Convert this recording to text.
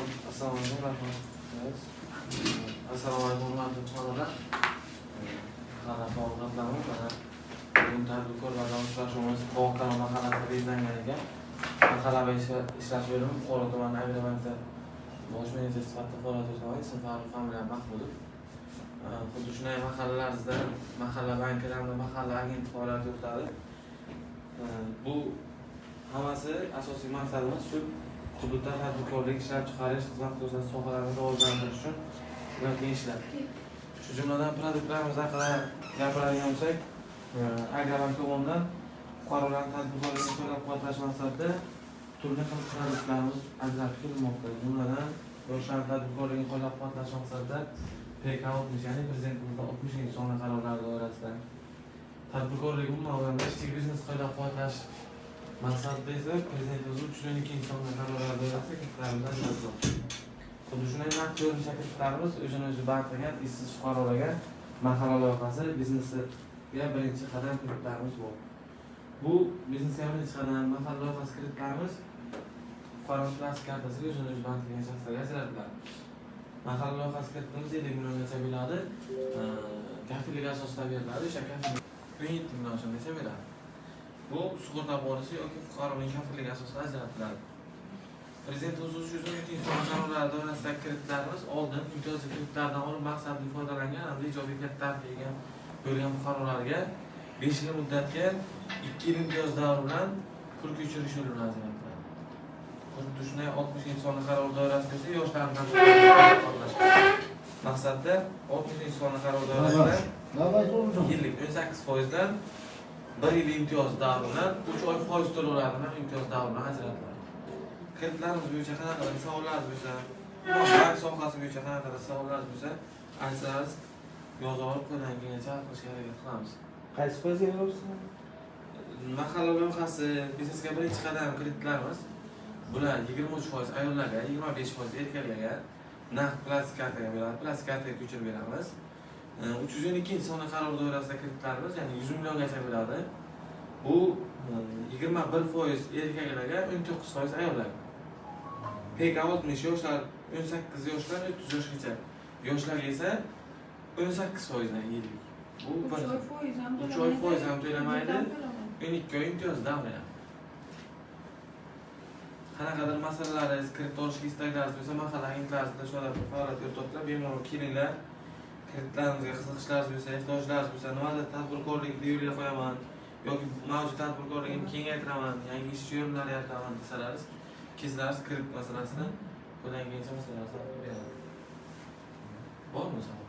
Assalomu alaykum. Assalomu alaykum hurmatli fuqarolar. Qanaqa holatlarmi? Mana bugun tadbirkorlardan uchrashuvimiz Qo'qon mahallasida belgilangan ekan. Mahallada ishlash bo'limi Buxoro tumani Agrobankda bosh menejer sifatida faoliyat yuritadi. Ismim Farruh Familyan Mahmudov. Xuddi shunday mahallalarimizda mahalla bankilarida mahalla agenti faoliyat yuritadi. Bu hammasi asosiy maqsadimiz shu hududda tadbirkorlik, ishlab chiqarish, xizmat ko'rsatish sohalarini rivojlantirish uchun qilingan ishlar. Shu jumladan produktlarimiz haqida gapiradigan bo'lsak, Agrobank tomonidan fuqarolarning tadbirkorligini qo'llab-quvvatlash maqsadida turli xil produktlarimiz ajratib kelinmoqda. Jumladan yoshlar tadbirkorligini qo'llab-quvvatlash maqsadida PK60, ya'ni Prezidentimizning 60-sonli qarorlari doirasida tadbirkorlik umuman kichik biznes qo'llab-quvvatlash maqsadida esa Prezidentimiz 312-sonli qarorlari doirasida kreditlarimizni ajratmoqda. Xuddi shunday naqd ko'rinishda kreditlarimiz o'zini o'zi bandlagan ishsiz fuqarolarga mahalla loyihasi biznesiga birinchi qadam kreditlarimiz bor. Bu biznesga birinchi qadam mahalla loyihasi kreditlarimiz fuqaroning plastik kartasiga o'zini o'zi bandlagan shaxslarga ajratiladi. Mahalla loyihasi kreditimiz 7 milliongacha bo'ladi. Kafillik asosida beriladi. O'sha kafillik 17 million so'mgacha beradi. Bu sug'urta polisi yoki fuqaroning kafilligi asosida ajratiladi. Prezidentimiz o'zining qarorlari doirasidagi kreditlarimiz oldin imtiyozli kreditlardan olib maqsadli foydalangan hamda ijobiy kredit tarifiga bo'lgan fuqarolarga 5 yil muddatga 2 yil imtiyoz davri bilan pul ko'chirish yo'lini ajratiladi. Xuddi shunday 60-sonli qaror doirasida esa yoshlarni maqsadda 60-sonli qaror doirasida yillik 18% dan 1 yil imtiyoz davri bilan 3 oy foiz to'lovlari bilan imtiyoz davri bilan ajratiladi. Kreditlarimiz bo'yicha qanaqa savollaringiz bo'lsa, bank sohasi bo'yicha qanaqa savollaringiz bo'lsa, aytsangiz yozib olib qo'ygancha hal qilishga harakat qilamiz. Qaysi foizga berasiz? Mahalla loyihasi biznesga birinchi qadam kreditlarimiz. Bular 23% ayollarga, 25% erkaklarga naqd plastik kartaga beradi. Plastik kartaga ko'chirib beramiz. 312-sonli qaror doirasida kreditlarimiz, ya'ni 100 milliongacha bo'ladi. Bu 21% erkaklarga, 19% ayollarga. PK60 yoshlar 18 yoshdan 30 yoshgacha. Yoshlarga esa 18% dan yillik. Bu 3 oy foiz ham to'lamaydi. 12 oy imtiyoz davri. Qanaqadir masalalaringiz, kredit olishga istaklaringiz bo'lsa, mahalla agentlaringizda shular faoliyat yuritiblar. Bemalol kelinglar. Kreditlarimizga qiziqishlaringiz bo'lsa, ehtiyojlaringiz bo'lsa, nimadir tadbirkorlik yo'lga qo'yaman yoki mavjud tadbirkorligimni kengaytiraman, yangi ish yo'llari yarataman desangiz, kezlariz kredit masalasida qo'llangancha masalalarini beradi. Bormi savol?